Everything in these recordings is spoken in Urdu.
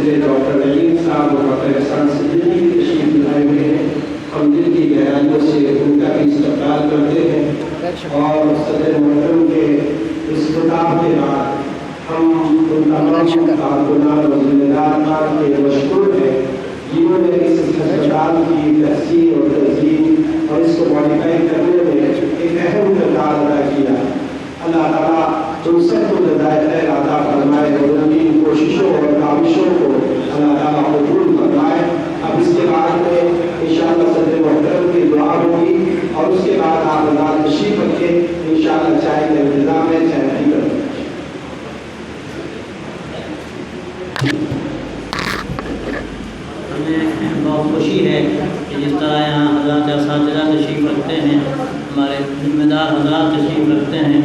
سلسلے ڈاکٹر نعیم صاحب اور ڈاکٹر احسان صدیقی کی تشریف لائے ہوئے ہیں. ہم دل کی گہرائیوں سے ان کا بھی استقبال کرتے ہیں اور صدر محترم کے اس خطاب کے بعد ہم ان تمام کارکنان و ذمہ داران کے مشکور ہیں جنہوں نے اس ہسپتال کی تحسین اور تنظیم اور اس کو ماڈیفائی کرنے میں ایک اہم کردار ادا کیا. اللہ تعالیٰ ان سب کو جزائے خیر عطا فرمائے اور ان کی کوششوں اور کاوشوں کو اللہ تعالیٰ قبول فرمائے. اب اس کے بعد میں انشاءاللہ صدر محترم کی دعا ہوگی اور اس کے بعد آپ حضرات تشریف رکھیں. انشاءاللہ چائے کا انتظام ہے, چائے پی کر ہمیں بہت خوشی ہے کہ جس طرح یہاں حضرات اساتذہ تشریف رکھتے ہیں, ہمارے ذمہ دار حضرات تشریف رکھتے ہیں,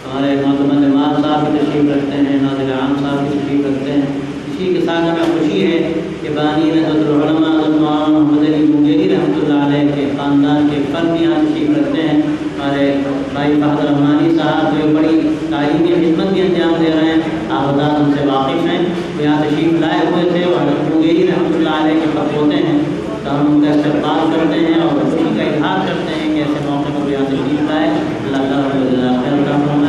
ہمارے معتمد مال صاحب بھی تشریف رکھتے ہیں, ناظر عام صاحب بھی تشریف رکھتے ہیں. اسی کے ساتھ ہمیں خوشی ہے کہ بانی نظرت العلماء حضرت مولانا محمد علی مغیری رحمۃ اللہ علیہ کے خاندان کے فرد یہاں تشریف رکھتے ہیں. ہمارے بھائی فہد رحمانی صاحب جو بڑی تعلیمی خدمت بھی انجام دے رہے ہیں, آپ حضرات ان سے واقف ہیں, وہ یہاں تشریف لائے ہوئے تھے اور حضرت مغیری رحمۃ اللہ علیہ کے فرد ہوتے ہیں. تو ہم ان کا استقبال کرتے ہیں اور خوشی کا اظہار کرتے ہیں کہ ایسے موقع پر یہاں تشریف لائے. اللہ تعالیٰ خیر عطا فرمائے.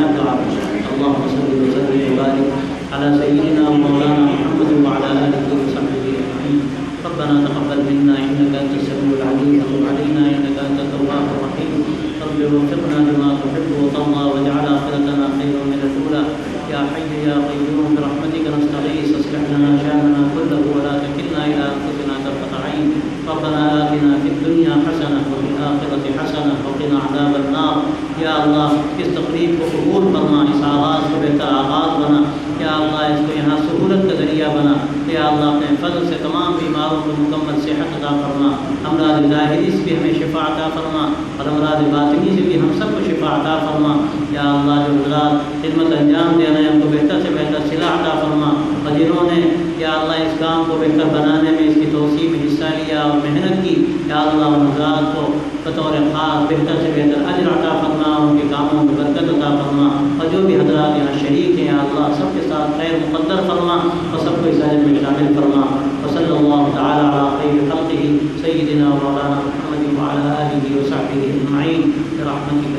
اللهم صل وسلم وبارك على سيدنا ومولانا محمد وعلى آله وصحبه أجمعين. ربنا تقبل منا إنك أنت السميع العليم وتب علينا إنك أنت التواب الرحيم. رب وفقنا لما تحب وترضى واجعل آخرتنا خيرا من الأولى. يا حي يا قيوم برحمتك نستغيث اصلح لنا شأننا كله ولا تكلنا إلى أنفسنا طرفة عين. ربنا آتنا في الدنيا حسنة وفي الآخرة حسنة وقنا عذاب النار. یا اللہ اس تقریب کو قبول فرما, اس آغاز کو بہتر آغاز بنا. یا اللہ اس کو یہاں سہولت کا ذریعہ بنا. یا اللہ اپنے فضل سے تمام بیماروں کو مکمل صحت عطا فرما. امراض ظاہری سے بھی ہمیں شفا عطا فرما اور امراض باطنی سے بھی ہم سب کو شفا عطا فرما. یا اللہ جو حضرات خدمت انجام دے رہے ہیں ان کو بہتر سے بہتر صلاح عطا فرما, اور جنہوں نے یا اللہ اس کام کو بہتر بنانے میں اس کی توسیع میں حصہ لیا اور محنت کی, یا اللہ ان حضرات کو بطور خاص بہتر سے بہتر اجر عطا فرما, ان کے کاموں میں برکت عطا فرما, اور جو بھی حضرات یہاں شریک ہیں یا اللہ سب کے ساتھ خیر مقدر فرما اور سب کو اس اجر میں شامل فرما. وصلی اللہ تعالی علی خیر خلقہ سیدنا مولانا محمد وعلی آلہ وصحبہ اجمعین برحمتک